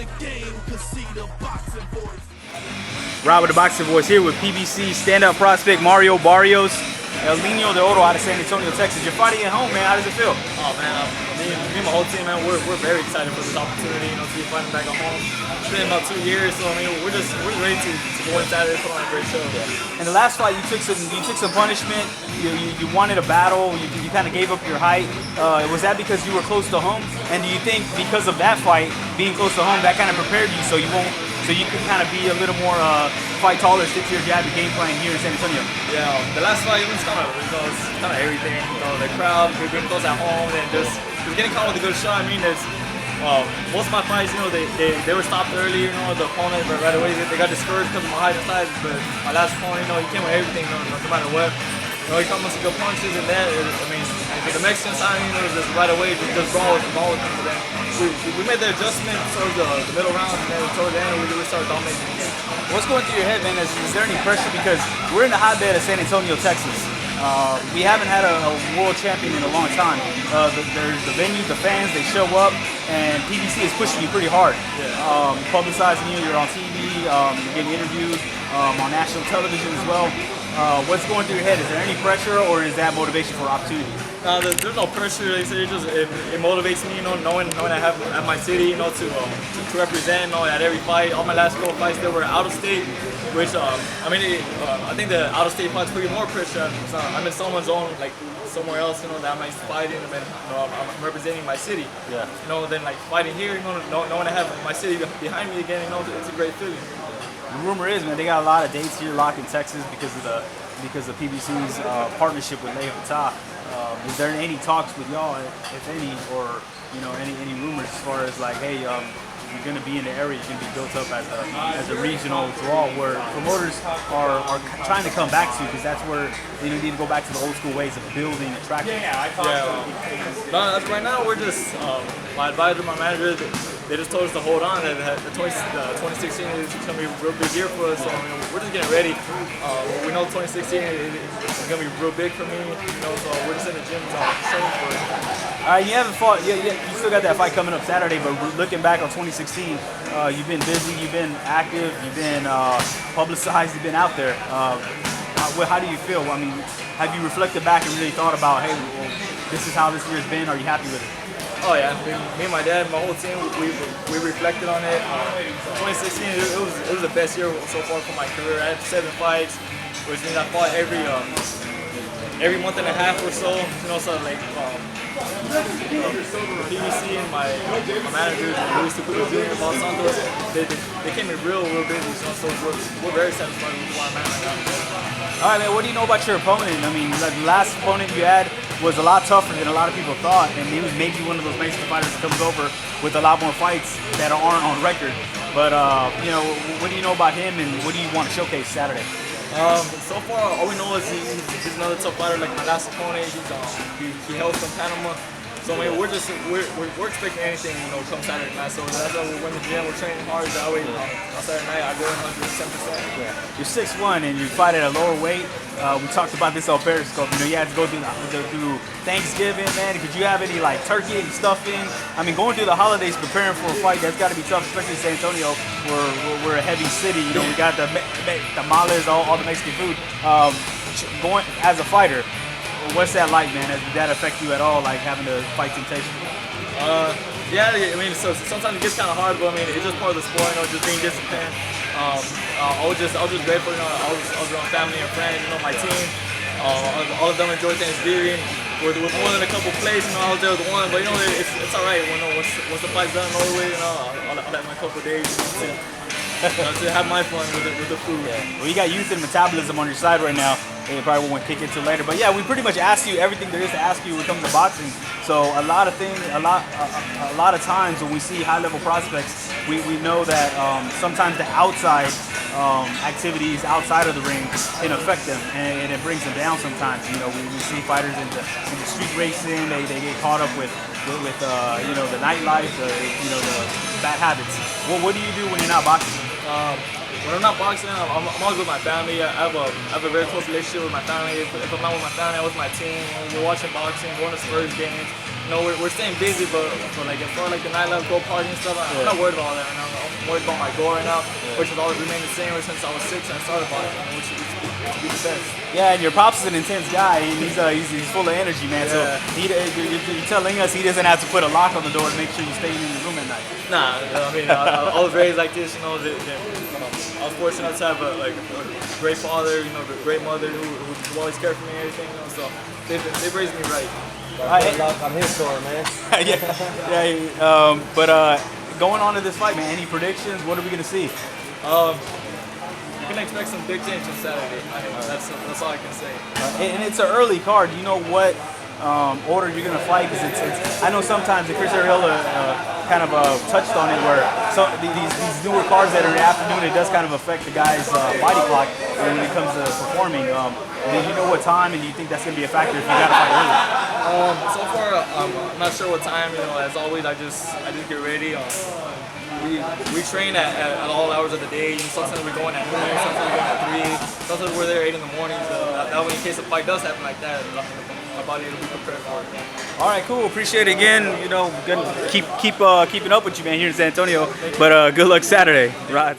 the game, cause see the boxing voice. Rob with the Boxing Voice here with PBC standout prospect Mario Barrios, El Niño de Oro out of San Antonio, Texas. You're fighting at home, man. How does it feel? Oh man, me and my whole team, man, we're very excited for this opportunity, to be fighting back at home. It's been about 2 years, so I mean, we're ready to go in Saturday and put on a great show. In the last fight, you took some punishment. You wanted a battle. You kind of gave up your height. Was that because you were close to home? And do you think because of that fight, being close to home, that kind of prepared you so you can kind of be a little more fight taller, stick to your jab, your game plan here in San Antonio? Yeah, the last fight was kind of everything. The crowd, being close at home, and just getting caught with a good shot. I mean, it's most of my fights, they were stopped early. The opponent right away they got discouraged because of my height and size. But my last opponent, he came with everything, no matter what. He comes with some good punches, and then I mean, the Mexican side, just right away, just brawl with him. But then we made the adjustment towards the middle round, and then towards the end, we really started dominating the game. What's going through your head, man? Is there any pressure? Because we're in the hotbed of San Antonio, Texas. We haven't had a world champion in a long time. There's the venue, the fans, they show up, and PBC is pushing you pretty hard. Yeah. Publicizing you, you're on TV, you're getting interviewed on national television as well. What's going through your head? Is there any pressure, or is that motivation for opportunity? There's no pressure. Like I said, it motivates me, knowing I have at my city, to represent, at every fight. All my last 4 fights, they were out of state, which I think the out of state fights put more pressure. I'm in someone's own, like somewhere else, that I'm fighting, and then I'm representing my city. Yeah. Then like fighting here, knowing I have my city behind me again, it's a great feeling. The rumor is, man, they got a lot of dates here locked in Texas because of PBC's partnership with Leo Fatah. Is there any talks with y'all, if any, or any rumors as far as like, hey, you're going to be in the area, you're going to be built up as a regional draw where promoters are trying to come back to, because that's where they need to go back to the old school ways of building attraction. Right now we're just my advisor, my manager. They just told us to hold on. The 2016 is going to be a real big year for us, so we're just getting ready. We know 2016 is going to be real big for me, so we're just in the gym training for it. All right, you haven't fought. You still got that fight coming up Saturday, but looking back on 2016, you've been busy, you've been active, you've been publicized, you've been out there. How do you feel? I mean, have you reflected back and really thought about, hey, well, this is how this year's been? Are you happy with it? Oh yeah, me and my dad, my whole team, we reflected on it. 2016, it was the best year so far for my career. I had 7 fights, which means I fought every month and a half or so. So like PBC and my managers, Luis Jr. and Los Santos, they came in real busy. So we're very satisfied with where I'm at right now. All right, man. What do you know about your opponent? I mean, the last opponent you had was a lot tougher than a lot of people thought, and he was maybe one of those Mexican fighters that comes over with a lot more fights that aren't on record. But what do you know about him, and what do you want to showcase Saturday? So far, all we know is he's another tough fighter. Like my last opponent, he hails from Panama. So I mean, we're expecting anything, come Saturday night. So that's why we're in the gym. We're training hard. That way, on Saturday night, I go in 110%. Yeah. You're 6'1" and you fight at a lower weight. We talked about this on Periscope. You had to go through Thanksgiving, man. Did you have any like turkey and stuffing? I mean, going through the holidays preparing for a fight, that's got to be tough, especially in San Antonio, where we're a heavy city. We got the tamales, all the Mexican food. Going as a fighter, what's that like, man? Did that affect you at all, like having to fight temptation? Yeah, I mean, so sometimes it gets kind of hard, but I mean, it's just part of the sport, just being disciplined. I was just grateful, I was around family and friends, my team. All of them enjoyed Thanksgiving. With more than a couple plays, I was there with one, but it's all right. Once the fight's done all the way, I'll have my couple days to have my fun with the food. Yeah. Well, you got youth and metabolism on your side right now. They probably won't kick into later, but yeah, we pretty much ask you everything there is to ask you when it comes to boxing. So a lot of times when we see high-level prospects, we know that sometimes the outside activities outside of the ring can affect them, and it brings them down sometimes. We see fighters in the street racing, they get caught up with the nightlife, the bad habits. Well, what do you do when you're not boxing? When I'm not boxing, I'm always with my family. I have a very close relationship with my family. If I'm not with my family, I'm with my team. We're watching boxing, going to Spurs games. We're staying busy, but like as far as like the nightlife, go party and stuff, I'm not worried about all that right now. more about my goal right now, which has always remained the same ever since I was 6 and I started boxing, which is to be the best. Yeah, and your pops is an intense guy. He's full of energy, man. So you're telling us he doesn't have to put a lock on the door to make sure you stay in your room at night. Nah, I mean, I was raised like this, you know. I was fortunate to have a great father, you know, a great mother who always cared for me and everything, you know. So they've raised me right. I'm his door, man. But going on to this fight, man, any predictions? What are we gonna see? You can expect some big things on Saturday. That's all I can say. And it's an early card. Do you know what order you're gonna fight? Because I know sometimes the Chris Arreola kind of touched on it, where these newer cards that are in the afternoon, it does kind of affect the guy's body clock when it comes to performing. Do you know what time, and do you think that's gonna be a factor if you gotta fight early? So far, I'm not sure what time. You know, as always, I just get ready. We train at all hours of the day. Sometimes we're going at noon, sometimes we're going at 3, sometimes we're there 8 in the morning. So that way, in case a fight does happen like that, my body will be prepared for it. All right, cool. Appreciate it again. You know, good, keeping up with you, man, here in San Antonio. But good luck Saturday. Right.